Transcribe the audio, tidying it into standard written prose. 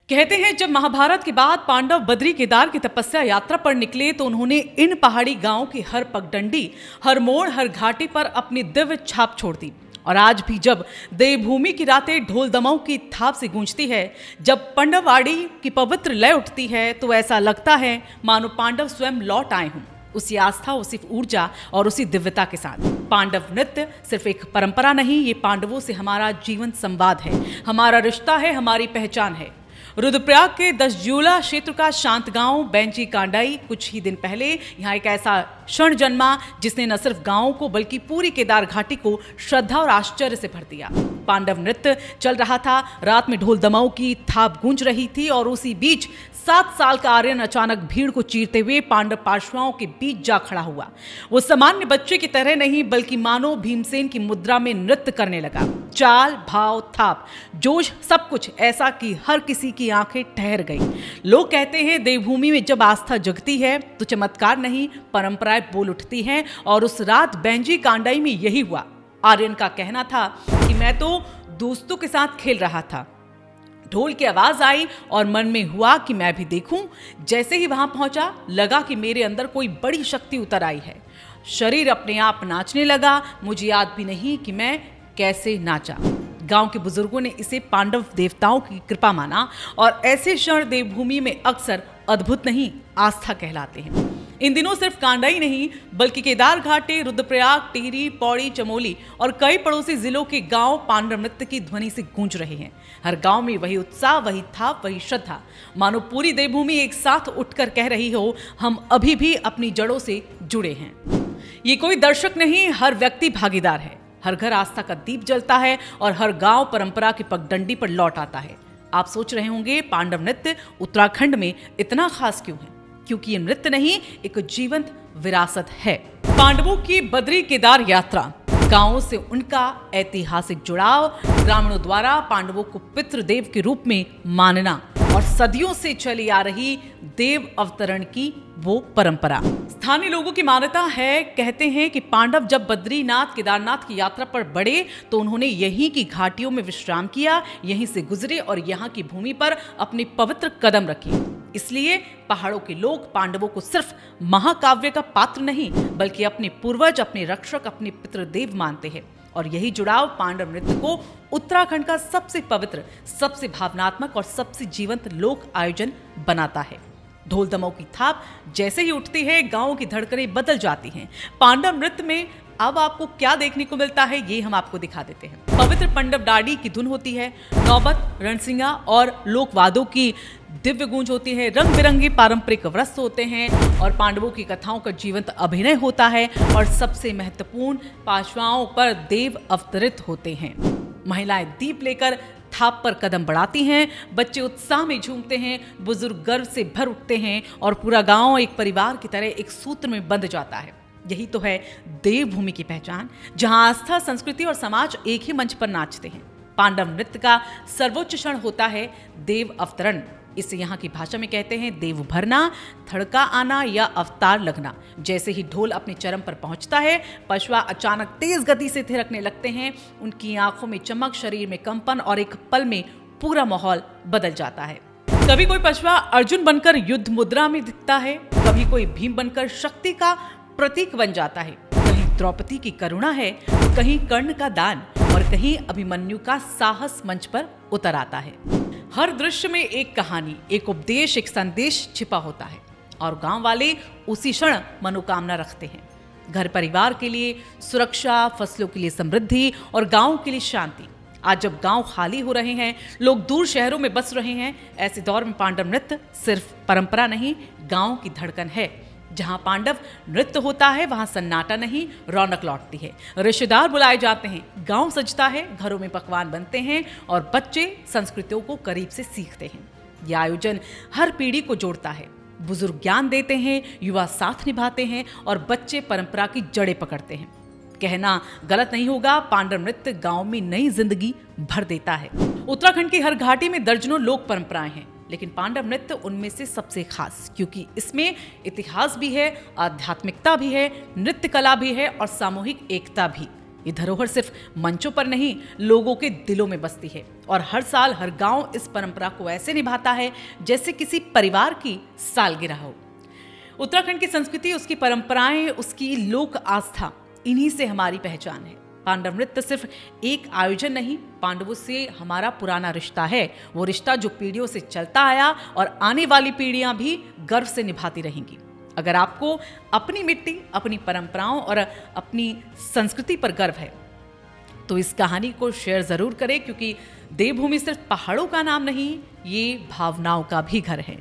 कहते हैं जब महाभारत के बाद पांडव बद्री केदार की तपस्या यात्रा पर निकले तो उन्होंने इन पहाड़ी गांवों की हर पगडंडी, हर मोड़, हर घाटी पर अपनी दिव्य छाप छोड़ दी। और आज भी जब देवभूमि की रातें ढोल दमाऊ की थाप से गूंजती है, जब पांडववाड़ी की पवित्र लय उठती है, तो ऐसा लगता है मानो पांडव स्वयं लौट आए हों, उसी आस्था, उसी ऊर्जा और उसी दिव्यता के साथ। पांडव नृत्य सिर्फ एक परंपरा नहीं, ये पांडवों से हमारा जीवन संवाद है, हमारा रिश्ता है, हमारी पहचान है। रुद्रप्रयाग के दशजूला क्षेत्र का शांत गांव बैंजी कांडाई, कुछ ही दिन पहले यहाँ एक ऐसा क्षण जन्मा जिसने न सिर्फ गांव को बल्कि पूरी केदार घाटी को श्रद्धा और आश्चर्य से भर दिया। पांडव नृत्य चल रहा था, रात में ढोल दमाऊ की थाप गूंज रही थी और उसी बीच 7 साल का आर्यन अचानक भीड़ को चीरते हुए पांडव पार्श्वाओं के बीच जा खड़ा हुआ। वो सामान्य बच्चे की तरह नहीं बल्कि मानो भीमसेन की मुद्रा में नृत्य करने लगा। चाल, भाव, थाप, जोश, सब कुछ ऐसा कि हर किसी की आंखें ठहर गई। लोग कहते हैं देवभूमि में जब आस्था जगती है तो चमत्कार नहीं, परंपराएं बोल उठती हैं, और उस रात बैंजी कांडाई में यही हुआ। आर्यन का कहना था कि मैं तो दोस्तों के साथ खेल रहा था, ढोल की आवाज आई और मन में हुआ कि मैं भी देखूं। जैसे ही वहां पहुंचा, लगा कि मेरे अंदर कोई बड़ी शक्ति उतर आई है। शरीर अपने आप नाचने लगा। मुझे याद भी नहीं कि मैं कैसे नाचा। गांव के बुजुर्गों ने इसे पांडव देवताओं की कृपा माना, और ऐसे क्षण देवभूमि में अक्सर अद्भुत नहीं, आस्था कहलाते हैं। इन दिनों सिर्फ कांडाई नहीं बल्कि केदार घाटी, रुद्रप्रयाग, टिहरी, पौड़ी, चमोली और कई पड़ोसी जिलों के गांव पांडव नृत्य की ध्वनि से गूंज रहे हैं। हर गांव में वही उत्साह, वही थाप, वही श्रद्धा, मानो पूरी देवभूमि एक साथ उठकर कह रही हो, हम अभी भी अपनी जड़ों से जुड़े हैं। ये कोई दर्शक नहीं, हर व्यक्ति भागीदार है। हर घर आस्था का दीप जलता है और हर गांव परंपरा की पगडंडी पर लौट आता है। आप सोच रहे होंगे पांडव नृत्य उत्तराखंड में इतना खास क्यों है? क्योंकि ये नृत्य नहीं, एक जीवंत विरासत है। पांडवों की बद्री केदार यात्रा, गांवों से उनका ऐतिहासिक जुड़ाव, ग्रामीणों द्वारा पांडवों को पितृदेव के रूप में मानना और सदियों से चली आ रही देव अवतरण की वो परंपरा। स्थानीय लोगों की मान्यता है, कहते हैं कि पांडव जब बद्रीनाथ केदारनाथ की यात्रा पर बढ़े तो उन्होंने यहीं की घाटियों में विश्राम किया, यहीं से गुजरे और यहाँ की भूमि पर अपनी पवित्र कदम रखी। इसलिए पहाड़ों के लोग पांडवों को सिर्फ महाकाव्य का पात्र नहीं बल्कि अपने पूर्वज, अपने रक्षक, अपने पितृदेव मानते हैं। और यही जुड़ाव पांडव नृत्य को उत्तराखंड का सबसे पवित्र, सबसे भावनात्मक और सबसे जीवंत लोक आयोजन बनाता है। ढोल दमाऊ की थाप जैसे ही उठती है, गांवों की धड़कनें बदल जाती हैं। पांडव नृत्य में अब आपको क्या देखने को मिलता है, ये हम आपको दिखा देते हैं। पवित्र पांडव डाडी की धुन होती है, नौबत, रणसिंगा और लोकवादों की दिव्य गूंज होती है, रंग बिरंगे पारंपरिक वस्त्र होते हैं और पांडवों की कथाओं का जीवंत अभिनय होता है, और सबसे महत्वपूर्ण, पार्श्वाओं पर देव अवतरित होते हैं। महिलाएं दीप लेकर थाप पर कदम बढ़ाती हैं, बच्चे उत्साह में झूमते हैं, बुजुर्ग गर्व से भर उठते हैं और पूरा गांव एक परिवार की तरह एक सूत्र में बंध जाता है। यही तो है देवभूमि की पहचान, जहां आस्था, संस्कृति और समाज एक ही मंच पर नाचते हैं। पांडव नृत्य का सर्वोच्च क्षण होता है देव अवतरण। इसे यहाँ की भाषा में कहते हैं देव भरना, थड़का आना या अवतार लगना। जैसे ही ढोल अपने चरम पर पहुंचता है, पशवा अचानक तेज गति से थिरकने लगते हैं। उनकी आंखों में चमक, शरीर में कंपन, और एक पल में पूरा माहौल बदल जाता है। कभी कोई पशवा अर्जुन बनकर युद्ध मुद्रा में दिखता है, कभी कोई भीम बनकर शक्ति का प्रतीक बन जाता है। कहीं द्रौपदी की करुणा है, कहीं कर्ण का दान, और कहीं अभिमन्यु का साहस मंच पर उतर आता है। हर दृश्य में एक कहानी, एक उपदेश, एक संदेश छिपा होता है, और गांव वाले उसी क्षण मनोकामना रखते हैं। घर परिवार के लिए सुरक्षा, फसलों के लिए समृद्धि और गांव के लिए शांति। आज जब गांव खाली हो रहे हैं, लोग दूर शहरों में बस रहे हैं, ऐसे दौर में पांडव नृत्य सिर्फ परंपरा नहीं, गांव की धड़कन है। जहां पांडव नृत्य होता है वहां सन्नाटा नहीं, रौनक लौटती है। रिश्तेदार बुलाए जाते हैं, गांव सजता है, घरों में पकवान बनते हैं और बच्चे संस्कृतियों को करीब से सीखते हैं। यह आयोजन हर पीढ़ी को जोड़ता है। बुजुर्ग ज्ञान देते हैं, युवा साथ निभाते हैं और बच्चे परंपरा की जड़ें पकड़ते हैं। कहना गलत नहीं होगा, पांडव नृत्य गांव में नई जिंदगी भर देता है। उत्तराखंड की हर घाटी में दर्जनों लोक परंपराएं हैं, लेकिन पांडव नृत्य उनमें से सबसे खास, क्योंकि इसमें इतिहास भी है, आध्यात्मिकता भी है, नृत्य कला भी है और सामूहिक एकता भी। ये धरोहर सिर्फ मंचों पर नहीं, लोगों के दिलों में बसती है और हर साल हर गांव इस परंपरा को ऐसे निभाता है जैसे किसी परिवार की सालगिरह हो। उत्तराखंड की संस्कृति, उसकी परंपराएं, उसकी लोक आस्था, इन्हीं से हमारी पहचान है। पांडव नृत्य सिर्फ एक आयोजन नहीं, पांडवों से हमारा पुराना रिश्ता है। वो रिश्ता जो पीढ़ियों से चलता आया और आने वाली पीढ़ियां भी गर्व से निभाती रहेंगी। अगर आपको अपनी मिट्टी, अपनी परंपराओं और अपनी संस्कृति पर गर्व है तो इस कहानी को शेयर जरूर करें, क्योंकि देवभूमि सिर्फ पहाड़ों का नाम नहीं, ये भावनाओं का भी घर है।